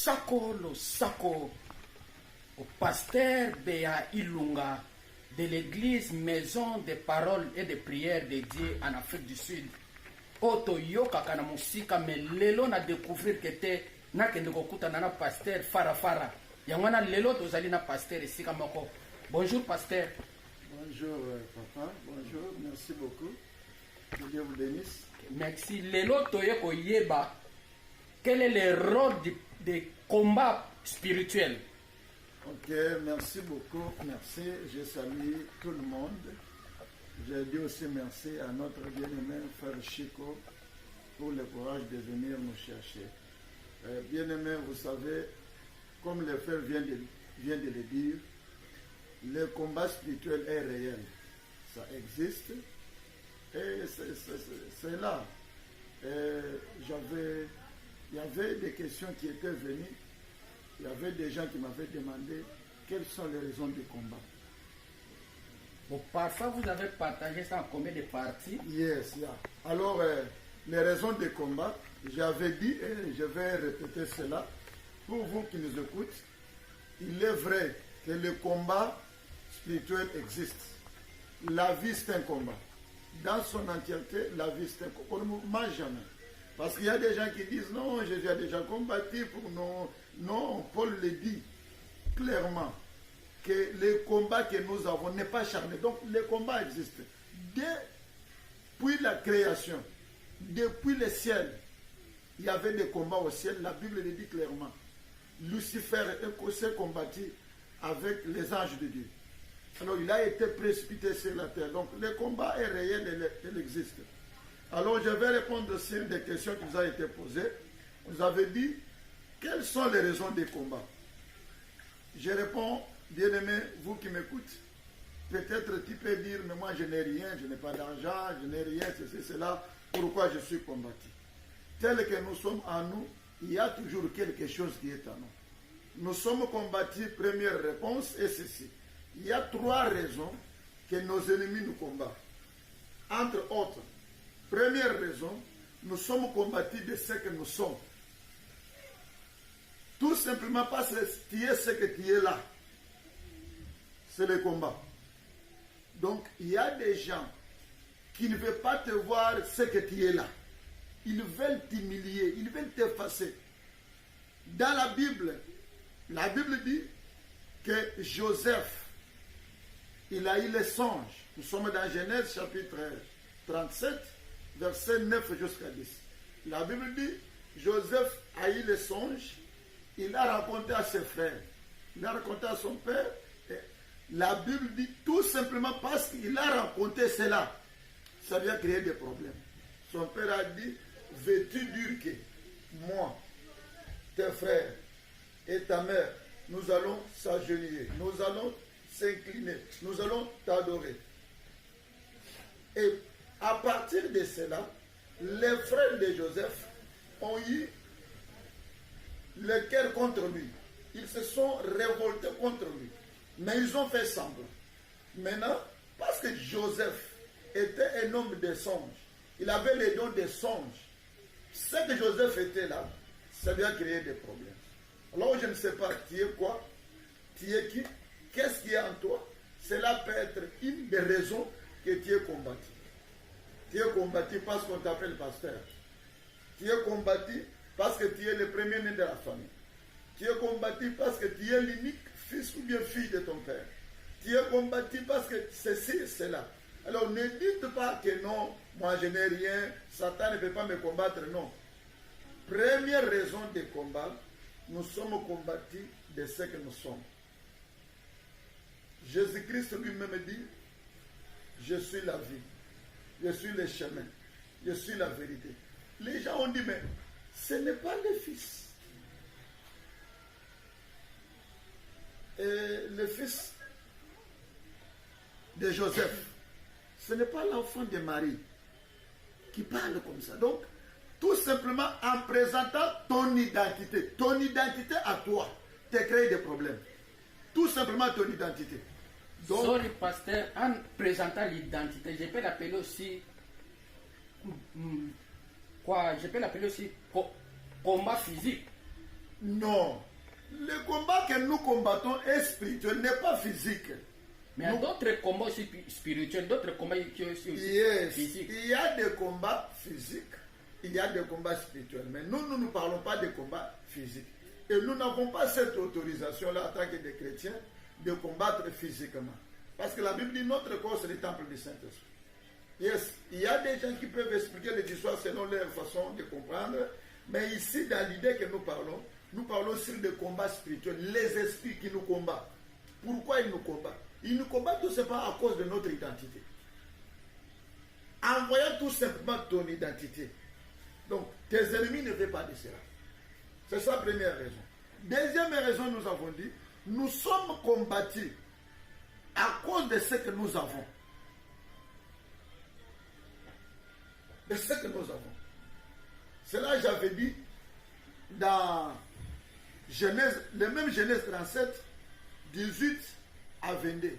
Sako au pasteur Béa Ilunga de l'église Maison de Paroles et de Prières de Dieu en Afrique du Sud. Oto yoka kana musika me lelo na découvrir que te na kende kokuta na pasteur Farafara. Yangwana lelo tozali na pasteur esika moko. Bonjour pasteur. Bonjour papa, bonjour, merci beaucoup. Que Dieu vous bénisse. Merci. Lelo toye ko yeba. Quel est le rôle des combats spirituels? Ok, merci beaucoup, merci. Je salue tout le monde. Je dis aussi merci à notre bien-aimé frère Chico pour le courage de venir nous chercher. Bien-aimé, vous savez, comme le frère vient de le dire, le combat spirituel est réel. Ça existe et c'est là. Il y avait des questions qui étaient venues. Il y avait des gens qui m'avaient demandé quelles sont les raisons du combat. Bon, parfois, vous avez partagé ça en combien de parties? Yes, yeah. Alors, les raisons du combat, j'avais dit et je vais répéter cela pour vous qui nous écoutent. Il est vrai que le combat spirituel existe. La vie, c'est un combat. Dans son entièreté, la vie, c'est un combat. On ne mourra jamais. Parce qu'il y a des gens qui disent non, Jésus a déjà combattu pour nous. Non, Paul le dit clairement que le combat que nous avons n'est pas charnel. Donc le combat existe. Depuis la création, depuis le ciel, il y avait des combats au ciel. La Bible le dit clairement. Lucifer s'est combattu avec les anges de Dieu. Alors il a été précipité sur la terre. Donc le combat est réel, il existe. Alors je vais répondre sur des questions qui vous ont été posées. Vous avez dit, quelles sont les raisons des combats? Je réponds, bien-aimé, vous qui m'écoutez, peut-être tu peux dire, mais moi je n'ai rien, je n'ai pas d'argent, je n'ai rien, ceci, cela, pourquoi je suis combattu? Tel que nous sommes en nous, il y a toujours quelque chose qui est en nous. Nous sommes combattus, première réponse, et ceci. Il y a trois raisons que nos ennemis nous combattent. Entre autres, première raison, nous sommes combattus de ce que nous sommes. Tout simplement parce que tu es ce que tu es là. C'est le combat. Donc, il y a des gens qui ne veulent pas te voir ce que tu es là. Ils veulent t'humilier, ils veulent t'effacer. Dans la Bible dit que Joseph, il a eu les songes. Nous sommes dans Genèse chapitre 37, verset 9 jusqu'à 10. La Bible dit, Joseph a eu les songes, il a raconté à ses frères, il a raconté à son père. Et la Bible dit tout simplement parce qu'il a raconté cela, ça lui a créé des problèmes. Son père a dit, veux-tu dire que moi, tes frères et ta mère, nous allons s'agenouiller, nous allons s'incliner, nous allons t'adorer. Et à partir de cela, les frères de Joseph ont eu le cœur contre lui. Ils se sont révoltés contre lui. Mais ils ont fait semblant. Maintenant, parce que Joseph était un homme de songes, il avait les dons des songes. Ce que Joseph était là, ça lui a créé des problèmes. Alors je ne sais pas, tu es quoi? Tu es qui? Qu'est-ce qui est en toi? Cela peut être une des raisons que tu es combattu. Tu es combattu parce qu'on t'appelle pasteur. Tu es combattu parce que tu es le premier-né de la famille. Tu es combattu parce que tu es l'unique fils ou bien fille de ton père. Tu es combattu parce que ceci, cela. Alors ne dites pas que non, moi je n'ai rien, Satan ne peut pas me combattre, non. Première raison de combat, nous sommes combattus de ce que nous sommes. Jésus-Christ lui-même dit, je suis la vie, je suis le chemin, je suis la vérité. Les gens ont dit, mais ce n'est pas le fils. Et le fils de Joseph, ce n'est pas l'enfant de Marie qui parle comme ça. Donc, tout simplement en présentant ton identité à toi, te crée des problèmes. Tout simplement ton identité. Donc, sorry, pasteur, en présentant l'identité, je peux l'appeler aussi quoi? Je peux l'appeler aussi combat physique. Non. Le combat que nous combattons est spirituel, n'est pas physique. Mais il y a d'autres combats aussi spirituels, d'autres combats qui sont aussi Yes. physiques. Il y a des combats physiques, il y a des combats spirituels. Mais nous ne parlons pas de combats physiques. Et nous n'avons pas cette autorisation-là en tant que des chrétiens de combattre physiquement. Parce que la Bible dit notre corps c'est le temple du Saint-Esprit. Yes, il y a des gens qui peuvent expliquer les histoires selon leur façon de comprendre. Mais ici, dans l'idée que nous parlons sur des combats spirituels, les esprits qui nous combattent. Pourquoi ils nous combattent? Ils nous combattent tout simplement à cause de notre identité. En voyant tout simplement ton identité. Donc, tes ennemis ne veulent pas de cela. C'est ça la première raison. Deuxième raison, nous avons dit, nous sommes combattus à cause de ce que nous avons. De ce que nous avons. Cela, j'avais dit dans Genèse, le même Genèse 37, 18 à 22.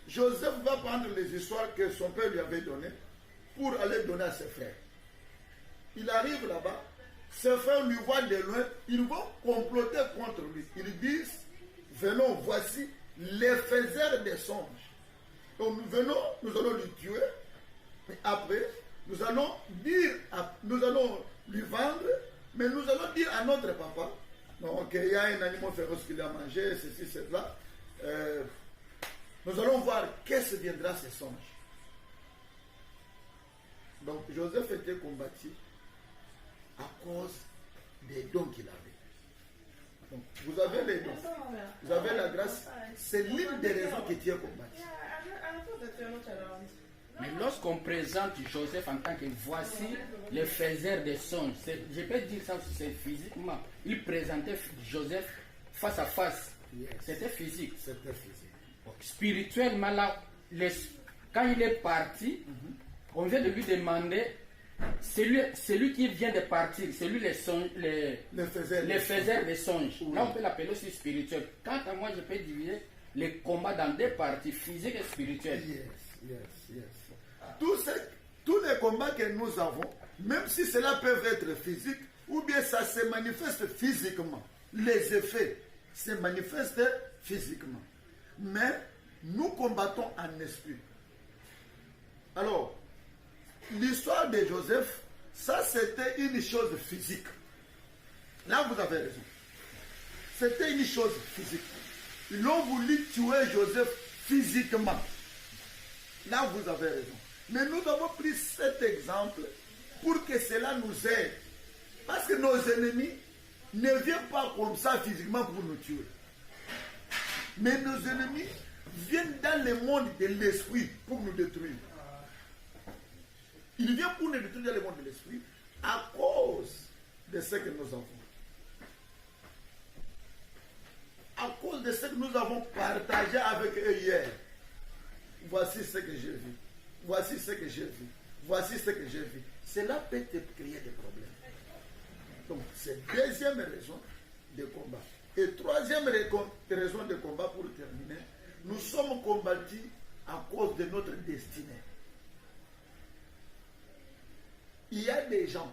Joseph va prendre les histoires que son père lui avait données pour aller donner à ses frères. Il arrive là-bas, ses frères lui voient de loin, ils vont comploter contre lui. Ils disent, venons, voici les faiseurs des songes. Donc nous venons, nous allons lui tuer, mais après, nous allons lui vendre, mais nous allons dire à notre papa, donc il y a un animal féroce qu'il a mangé, ceci, cela. Nous allons voir qu'est-ce que viendra ces songes. Donc Joseph était combattu à cause des dons qu'il avait. Donc, vous avez les dons, vous avez la grâce, c'est l'une des raisons qui tient combattu. Mais lorsqu'on présente Joseph en tant que voici le faiseur des songes, je peux dire ça aussi, c'est physiquement. Il présentait Joseph face à face. Yes. C'était physique. C'était physique. Spirituellement, là, quand il est parti, on vient de lui demander, celui qui vient de partir, c'est lui les faiseurs des songes. Oui. Là, on peut l'appeler aussi spirituel. Quant à moi, je peux diviser les combats dans deux parties, physiques et spirituelles. Yes. Tous les combats que nous avons, même si cela peut être physique, ou bien ça se manifeste physiquement, les effets se manifestent physiquement. Mais nous combattons en esprit. Alors, l'histoire de Joseph, ça c'était une chose physique. Là, vous avez raison. C'était une chose physique. Ils ont voulu tuer Joseph physiquement. Là, vous avez raison. Mais nous avons pris cet exemple pour que cela nous aide. Parce que nos ennemis ne viennent pas comme ça physiquement pour nous tuer. Mais nos ennemis viennent dans le monde de l'esprit pour nous détruire. Ils viennent pour nous détruire dans le monde de l'esprit à cause de ce que nous avons. À cause de ce que nous avons partagé avec eux hier. Voici ce que j'ai vu. Voici ce que j'ai vu. Voici ce que j'ai vu. Cela peut te créer des problèmes. Donc, c'est deuxième raison de combat. Et troisième raison de combat pour terminer, nous sommes combattus à cause de notre destinée. Il y a des gens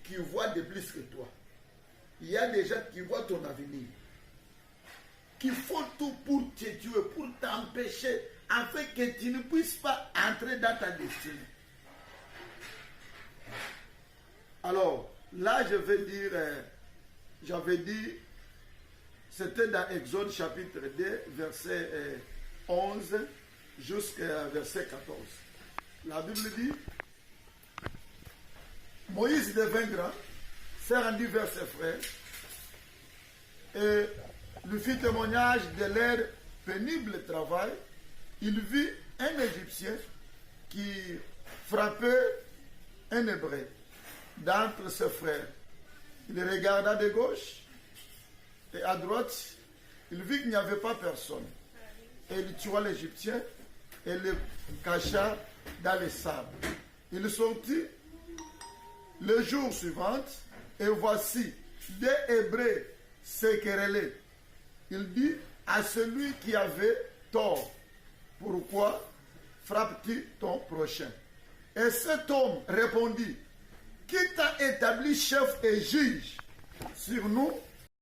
qui voient de plus que toi. Il y a des gens qui voient ton avenir. Qui font tout pour te tuer, pour t'empêcher, afin que tu ne puisses pas entrer dans ta destinée. Alors, là, je vais dire, j'avais dit, c'était dans Exode chapitre 2, verset 11 jusqu'à verset 14. La Bible dit, Moïse devint grand, s'est rendu vers ses frères, et lui fit témoignage de leur pénible travail. Il vit un Égyptien qui frappait un Hébreu d'entre ses frères. Il regarda de gauche et à droite. Il vit qu'il n'y avait pas personne. Et il tua l'Égyptien et le cacha dans les sables. Il sortit le jour suivant et voici des Hébreux se querellaient. Il dit à celui qui avait tort, pourquoi frappes-tu ton prochain? Et cet homme répondit, qui t'a établi chef et juge sur nous